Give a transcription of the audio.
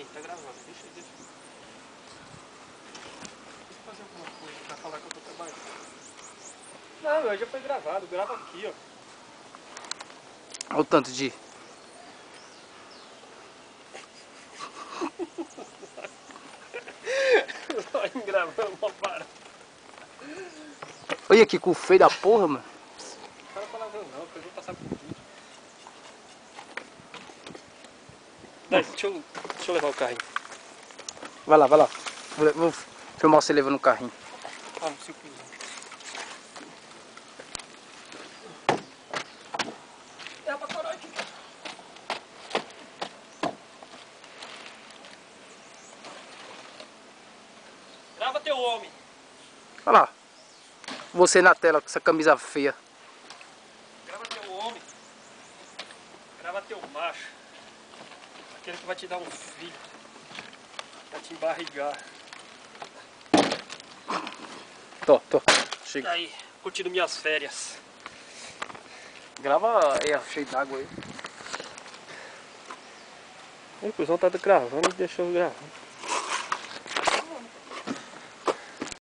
Ei, tá gravando, deixa. Deixa eu fazer alguma coisa pra falar que eu tô trabalhando. Não, meu, já foi gravado, grava aqui, ó. Olha o tanto de... Vai gravando uma parada. Olha que cu feio da porra, mano. Não fala palavrão não, porque eu vou passar por tudo. Deixa eu levar o carrinho. Vai lá, vai lá. Vou filmar você levando o carrinho. Ah, no seu cuzão. É pra parar aqui. Grava teu homem. Olha lá. Você na tela com essa camisa feia. Grava teu homem. Grava teu macho. Aquele que vai te dar um filho. Vai te embarrigar. Tô. Chega. Aí, curtindo minhas férias. Grava aí, ó, cheio d'água aí. O cuzão tá gravando e deixou eu gravar.